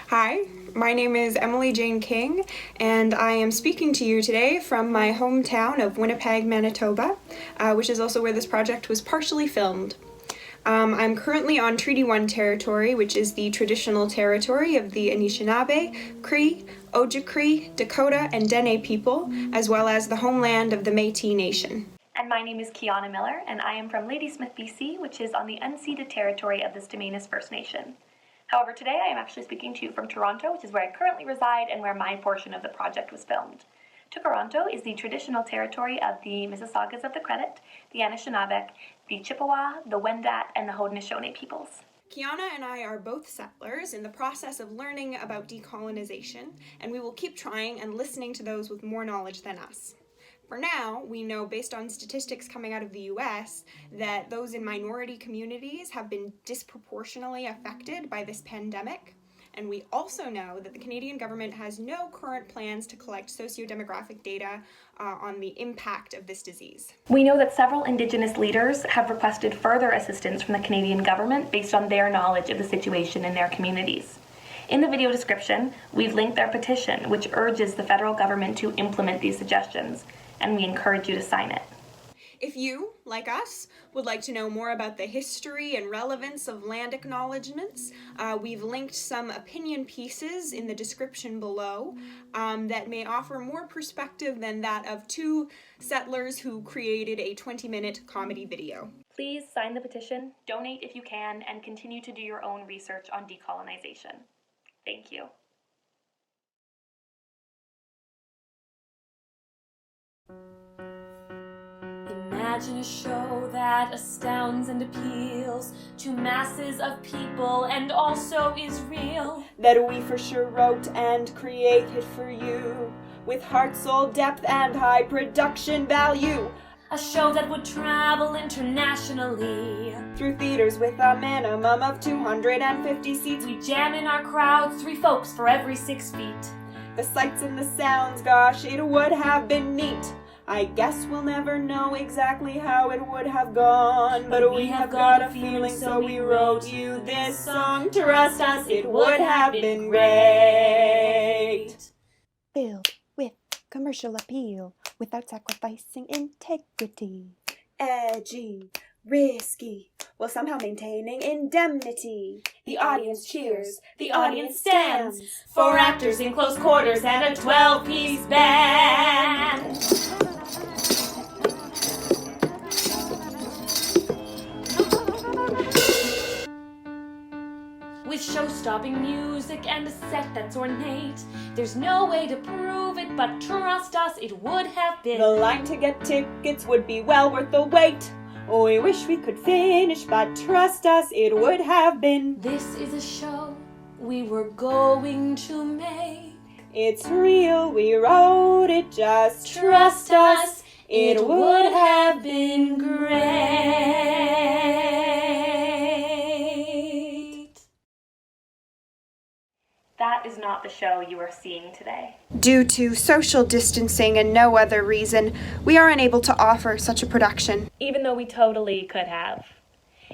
Hi, my name is Emily Jane King, and I am speaking to you today from my hometown of Winnipeg, Manitoba, which is also where this project was partially filmed. I'm currently on Treaty 1 territory, which is the traditional territory of the Anishinaabe, Cree, Ojibwe, Dakota, and Dene people, as well as the homeland of the Métis Nation. And my name is Keauna Miller, and I am from Ladysmith, BC, which is on the unceded territory of the Stamanis First Nation. However, today I am actually speaking to you from Toronto, which is where I currently reside and where my portion of the project was filmed. Toronto is the traditional territory of the Mississaugas of the Credit, the Anishinaabe, the Chippewa, the Wendat, and the Haudenosaunee peoples. Keauna and I are both settlers in the process of learning about decolonization, and we will keep trying and listening to those with more knowledge than us. For now, we know based on statistics coming out of the US that those in minority communities have been disproportionately affected by this pandemic. And we also know that the Canadian government has no current plans to collect socio-demographic data on the impact of this disease. We know that several Indigenous leaders have requested further assistance from the Canadian government based on their knowledge of the situation in their communities. In the video description, we've linked their petition, which urges the federal government to implement these suggestions, and we encourage you to sign it. If you, like us, would like to know more about the history and relevance of land acknowledgements, we've linked some opinion pieces in the description below that may offer more perspective than that of two settlers who created a 20-minute comedy video. Please sign the petition, donate if you can, and continue to do your own research on decolonization. Thank you. Imagine a show that astounds and appeals to masses of people and also is real. That we for sure wrote and created for you, with heart, soul, depth, and high production value. A show that would travel internationally, through theaters with a minimum of 250 seats. We jam in our crowds, 3 folks for every 6 feet. The sights and the sounds, gosh, it would have been neat. I guess we'll never know exactly how it would have gone, but we have got a feeling, so we wrote you this song. Trust us, it would have been great. Filled with commercial appeal, without sacrificing integrity. Edgy, risky, while somehow maintaining indemnity. The audience cheers, the audience stands, 4 actors in close quarters and a 12-piece band. With show-stopping music and a set that's ornate, there's no way to prove it, but trust us, it would have been. The line to get tickets would be well worth the wait. We wish we could finish, but trust us, it would have been. This is a show we were going to make. It's real, we wrote it, just Trust us, it would have been great. That is not the show you are seeing today. Due to social distancing and no other reason, we are unable to offer such a production. Even though we totally could have.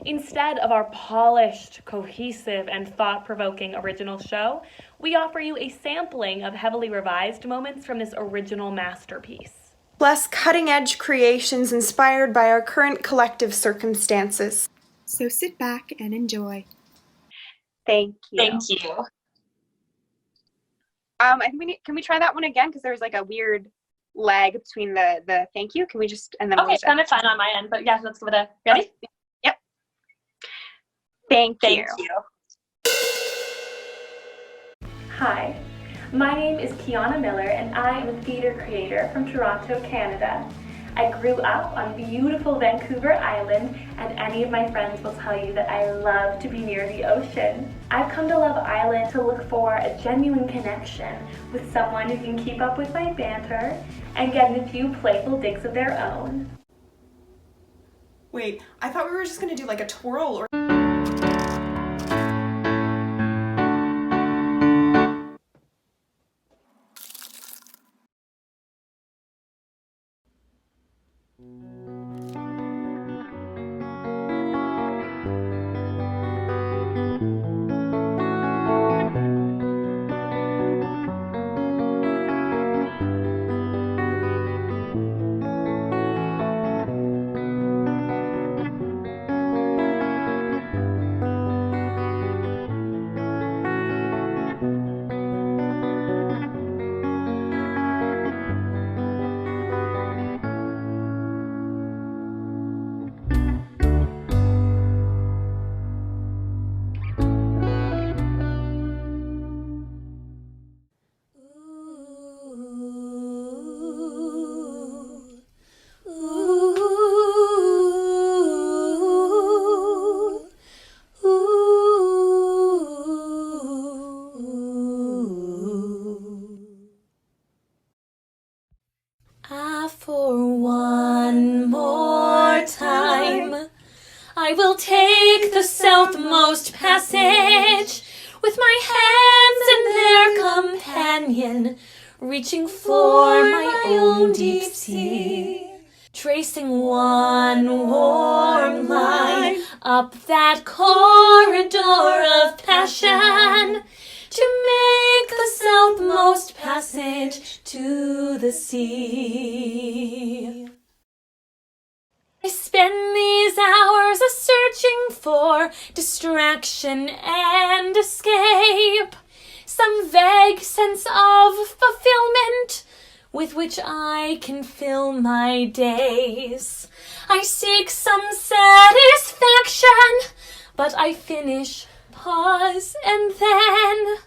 Instead of our polished, cohesive, and thought-provoking original show, we offer you a sampling of heavily revised moments from this original masterpiece. Plus cutting-edge creations inspired by our current collective circumstances. So sit back and enjoy. Thank you. Thank you. I think can we try that one again? Because there was like a weird lag between the thank you. Can we just, and then Okay, it's kind of fine on my end, but yeah, let's give it a, ready? Yep. Thank you. Hi, my name is Keauna Miller, and I am a theatre creator from Toronto, Canada. I grew up on beautiful Vancouver Island, and any of my friends will tell you that I love to be near the ocean. I've come to love Island to look for a genuine connection with someone who can keep up with my banter and get in a few playful digs of their own. Wait, I thought we were just gonna do like a twirl or I will take the southmost passage with my hands and their companion, reaching for my own deep sea, tracing one warm line up that corridor of passion to make the southmost passage to the sea. I spend these hours a-searching for distraction and escape, some vague sense of fulfillment with which I can fill my days. I seek some satisfaction, but I finish, pause, and then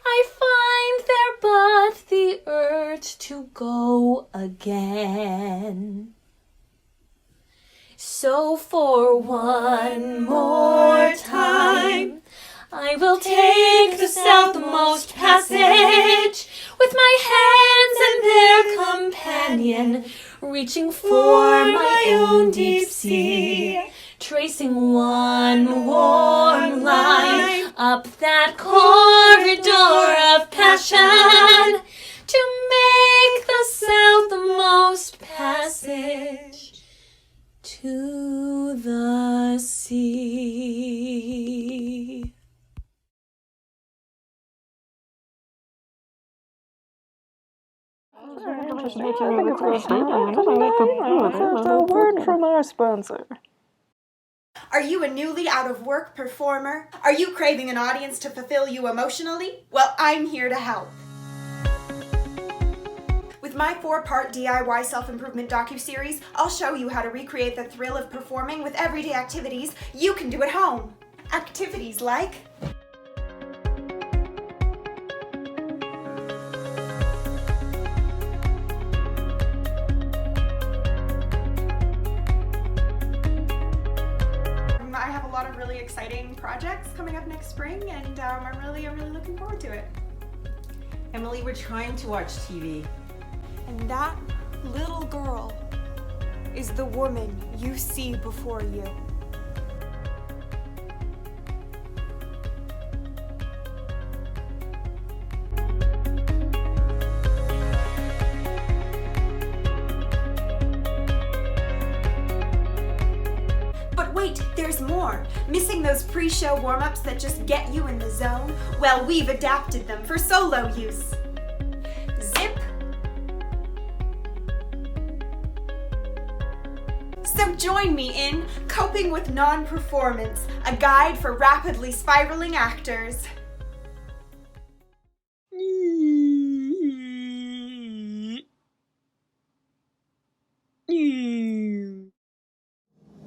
I find there but the urge to go again. So for one more time, I will take the southmost passage with my hands and their companion, reaching for my own deep sea, tracing one warm line up that corridor of passion to make the southmost passage to the sea. A word from our sponsor. Are you a newly out-of-work performer? Are you craving an audience to fulfill you emotionally? Well, I'm here to help. With my 4-part DIY self-improvement docuseries, I'll show you how to recreate the thrill of performing with everyday activities you can do at home. Activities like I have a lot of really exciting projects coming up next spring, and I'm really looking forward to it. Emily, we're trying to watch TV. And that little girl is the woman you see before you. But wait, there's more. Missing those pre-show warm-ups that just get you in the zone? Well, we've adapted them for solo use. Zip. So join me in Coping with Non-Performance, a guide for rapidly spiraling actors.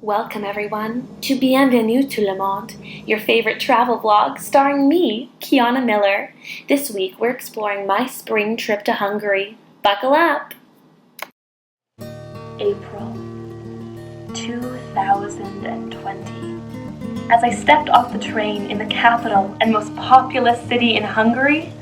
Welcome everyone to Bienvenue tout le monde, your favorite travel vlog starring me, Keauna Miller. This week we're exploring my spring trip to Hungary. Buckle up! April 2020. As I stepped off the train in the capital and most populous city in Hungary,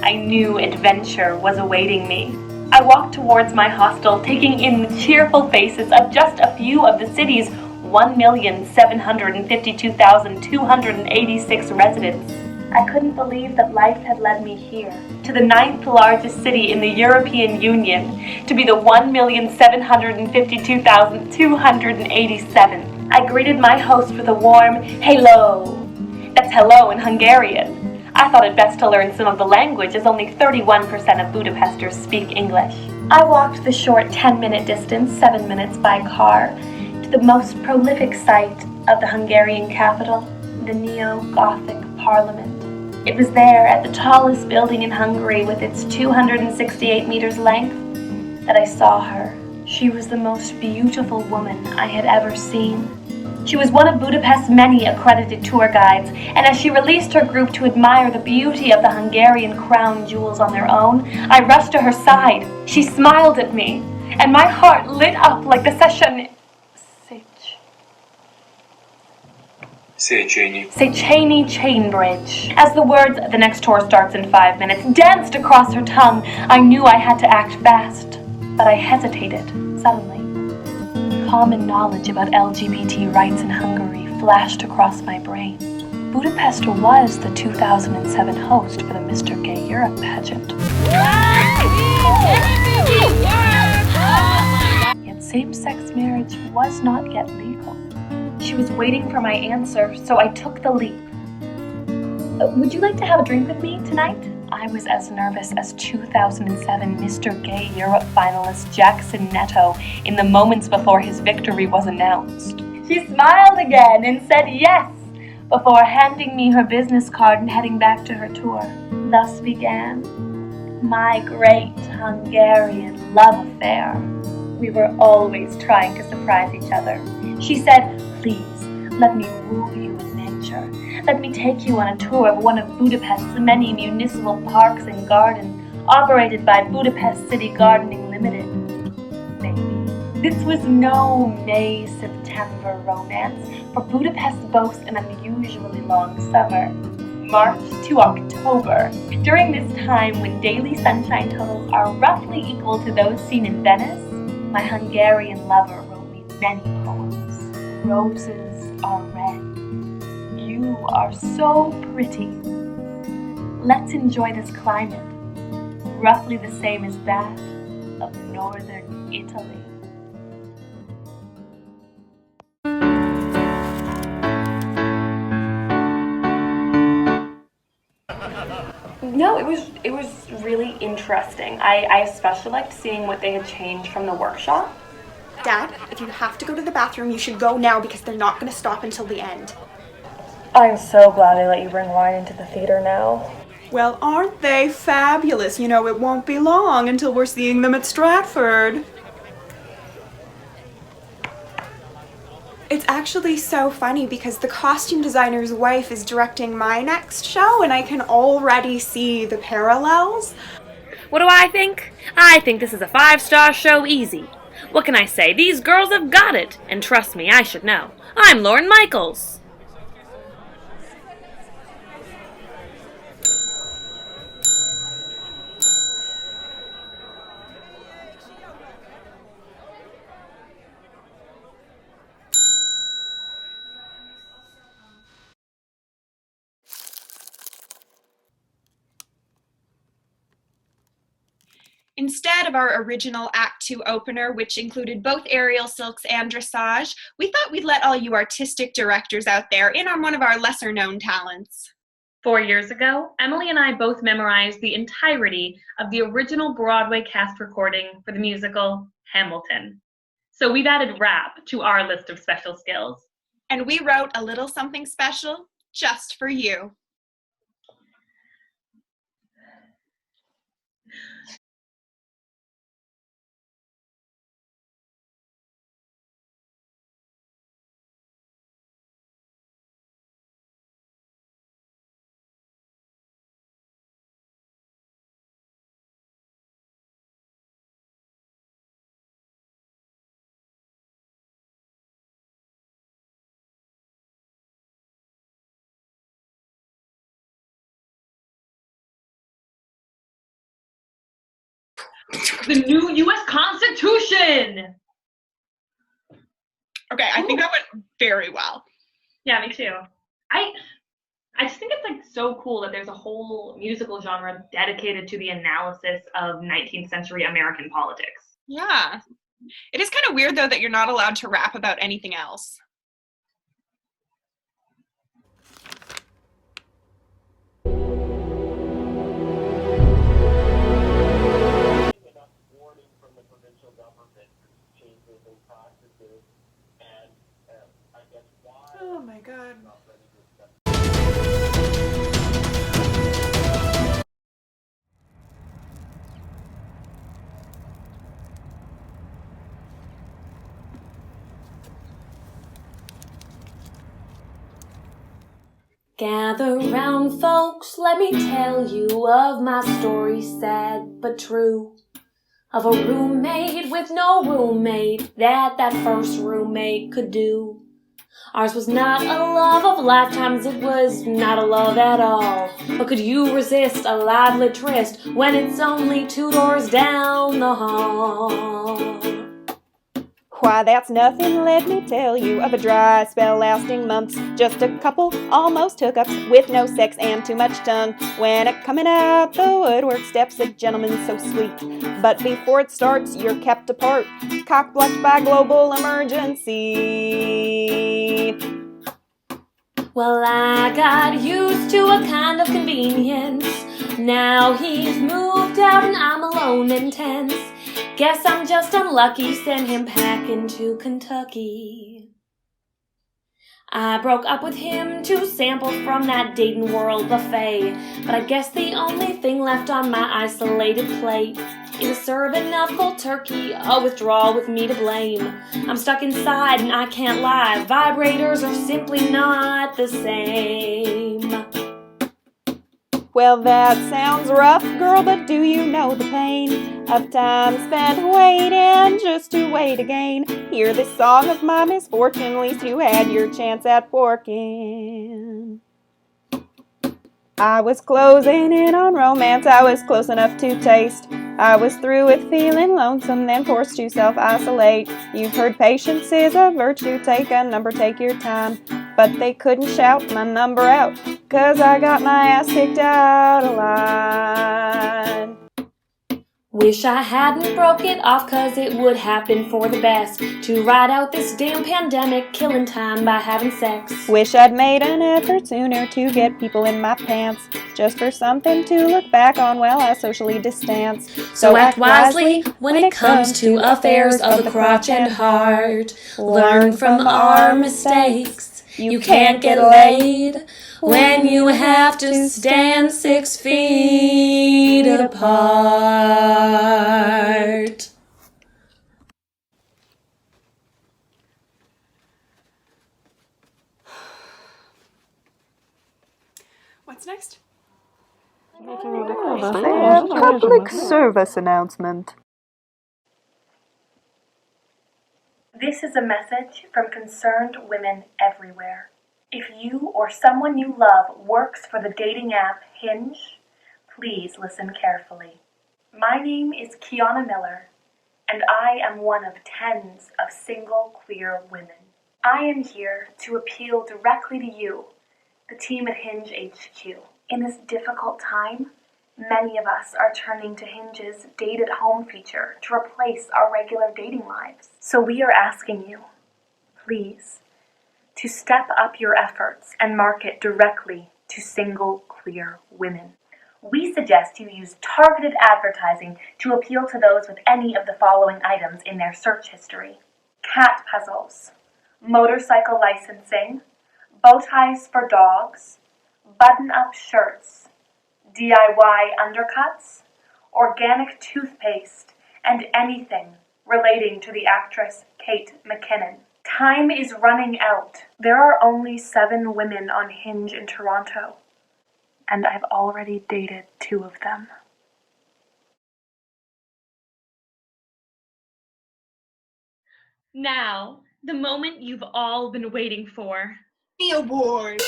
I knew adventure was awaiting me. I walked towards my hostel, taking in the cheerful faces of just a few of the city's 1,752,286 residents. I couldn't believe that life had led me here, to the 9th largest city in the European Union, to be the 1,752,287. I greeted my host with a warm hello. That's hello in Hungarian. I thought it best to learn some of the language, as only 31% of Budapesters speak English. I walked the short 10-minute distance, 7 minutes by car, to the most prolific site of the Hungarian capital, the neo-Gothic Parliament. It was there, at the tallest building in Hungary with its 268 meters length, that I saw her. She was the most beautiful woman I had ever seen. She was one of Budapest's many accredited tour guides, and as she released her group to admire the beauty of the Hungarian crown jewels on their own, I rushed to her side. She smiled at me, and my heart lit up like the Széchenyi chain bridge. As the words, "the next tour starts in 5 minutes," danced across her tongue, I knew I had to act fast. But I hesitated, suddenly. Common knowledge about LGBT rights in Hungary flashed across my brain. Budapest was the 2007 host for the Mr. Gay Europe pageant. Yet same-sex marriage was not yet legal. She was waiting for my answer, so I took the leap. Would you like to have a drink with me tonight? I was as nervous as 2007 Mr. Gay Europe finalist Jackson Netto in the moments before his victory was announced. She smiled again and said yes, before handing me her business card and heading back to her tour. Thus began my great Hungarian love affair. We were always trying to surprise each other. She said, "Please, let me woo you in nature. Let me take you on a tour of one of Budapest's many municipal parks and gardens operated by Budapest City Gardening Limited." Baby, this was no May-September romance, for Budapest boasts an unusually long summer, March to October. During this time, when daily sunshine totals are roughly equal to those seen in Venice, my Hungarian lover wrote me many poems. Roses are red. You are so pretty. Let's enjoy this climate, roughly the same as that of northern Italy. No, it was really interesting. I especially liked seeing what they had changed from the workshop. Dad, if you have to go to the bathroom, you should go now because they're not going to stop until the end. I'm so glad they let you bring wine into the theater now. Well, aren't they fabulous? You know, it won't be long until we're seeing them at Stratford. It's actually so funny because the costume designer's wife is directing my next show and I can already see the parallels. What do I think? I think this is a 5-star show easy. What can I say? These girls have got it. And trust me, I should know. I'm Lauren Michaels. Instead of our original Act 2 opener, which included both aerial silks and dressage, we thought we'd let all you artistic directors out there in on one of our lesser-known talents. 4 years ago, Emily and I both memorized the entirety of the original Broadway cast recording for the musical Hamilton. So we've added rap to our list of special skills. And we wrote a little something special just for you. The new U.S. Constitution! Okay, I think that went very well. Yeah, me too. I just think it's like so cool that there's a whole musical genre dedicated to the analysis of 19th century American politics. Yeah. It is kind of weird, though, that you're not allowed to rap about anything else. Oh my God. Gather round, folks, let me tell you of my story, sad but true. Of a roommate with no roommate that first roommate could do. Ours was not a love of lifetimes, it was not a love at all. But could you resist a lively tryst when it's only 2 doors down the hall? Why, that's nothing, let me tell you, of a dry spell lasting months. Just a couple almost hookups with no sex and too much tongue. When coming out the woodwork steps a gentleman so sweet. But before it starts, you're kept apart, cock-blocked by global emergency. Well, I got used to a kind of convenience. Now he's moved out and I'm alone and tense. Guess I'm just unlucky, send him packing to Kentucky. I broke up with him to sample from that Dayton World buffet. But I guess the only thing left on my isolated plate is serving up cold turkey, a withdrawal with me to blame. I'm stuck inside and I can't lie, vibrators are simply not the same. Well, that sounds rough, girl, but do you know the pain of time spent waiting just to wait again? Hear this song of my misfortune, least you had your chance at forking. I was closing in on romance, I was close enough to taste. I was through with feeling lonesome, then forced to self-isolate. You've heard patience is a virtue, take a number, take your time. But they couldn't shout my number out, 'cause I got my ass kicked out of line. Wish I hadn't broke it off, 'cause it would have been for the best to ride out this damn pandemic, killing time by having sex. Wish I'd made an effort sooner to get people in my pants, just for something to look back on while I socially distance. So act wisely when it comes to affairs of the crotch and heart. Learn from our mistakes. You can't get laid when you have to stand 6 feet apart. What's next? Public service announcement. This is a message from concerned women everywhere. If you or someone you love works for the dating app Hinge, please listen carefully. My name is Keauna Miller, and I am one of tens of single queer women. I am here to appeal directly to you, the team at Hinge HQ. In this difficult time, many of us are turning to Hinge's Date at Home feature to replace our regular dating lives. So we are asking you, please, to step up your efforts and market directly to single queer women. We suggest you use targeted advertising to appeal to those with any of the following items in their search history: cat puzzles, motorcycle licensing, bow ties for dogs, button-up shirts, DIY undercuts, organic toothpaste, and anything relating to the actress Kate McKinnon. Time is running out. There are only 7 women on Hinge in Toronto, and I've already dated 2 of them. Now, the moment you've all been waiting for. The awards!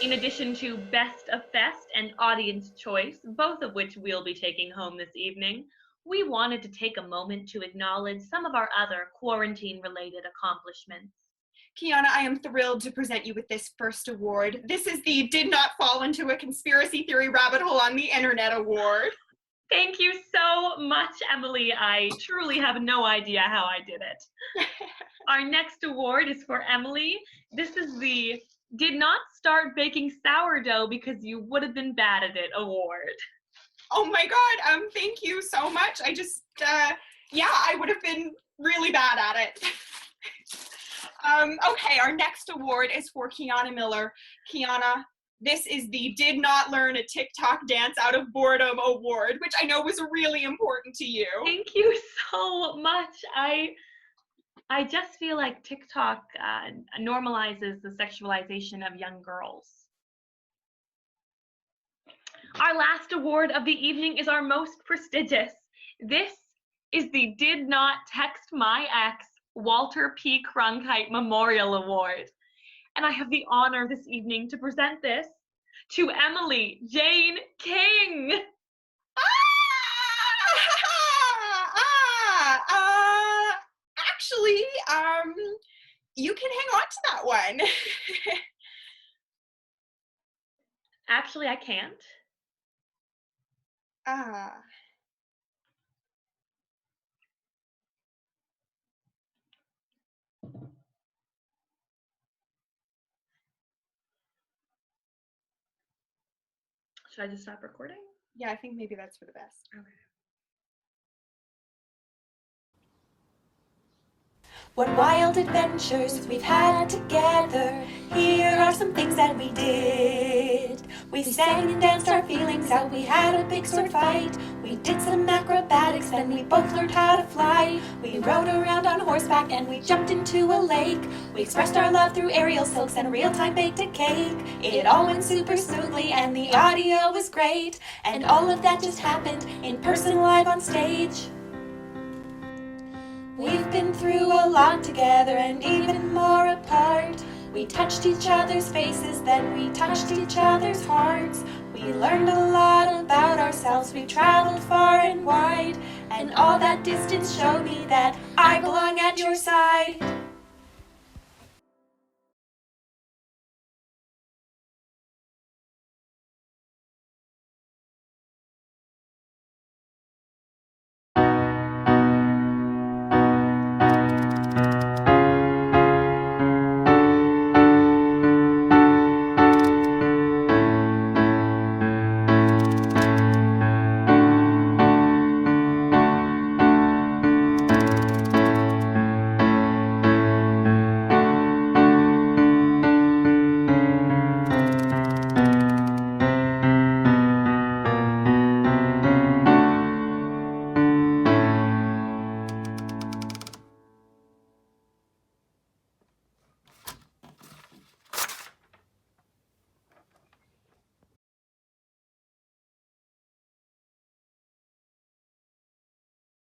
In addition to Best of Fest and Audience Choice, both of which we'll be taking home this evening, we wanted to take a moment to acknowledge some of our other quarantine-related accomplishments. Keauna, I am thrilled to present you with this first award. This is the Did Not Fall into a Conspiracy Theory Rabbit Hole on the Internet Award. Thank you so much, Emily. I truly have no idea how I did it. Our next award is for Emily. This is the Did Not Start Baking Sourdough Because You Would Have Been Bad at It award. Oh my God, thank you so much. I just, I would have been really bad at it. Okay, our next award is for Keauna Miller. Keauna, this is the Did Not Learn a TikTok Dance Out of Boredom award, which I know was really important to you. Thank you so much. I just feel like TikTok normalizes the sexualization of young girls. Our last award of the evening is our most prestigious. This is the Did Not Text My Ex Walter P. Cronkite Memorial Award. And I have the honor this evening to present this to Emily Jane King. Actually, You can hang on to that one. Actually, I can't. Ah. Should I just stop recording? Yeah, I think maybe that's for the best. Okay. What wild adventures we've had together. Here are some things that we did. We sang and danced our feelings out. We had a big sword fight. We did some acrobatics, then we both learned how to fly. We rode around on horseback and we jumped into a lake. We expressed our love through aerial silks and real-time baked a cake. It all went super smoothly and the audio was great. And all of that just happened in person live on stage. We've been through a lot together and even more apart. We touched each other's faces, then we touched each other's hearts. We learned a lot about ourselves, we traveled far and wide. And all that distance showed me that I belong at your side.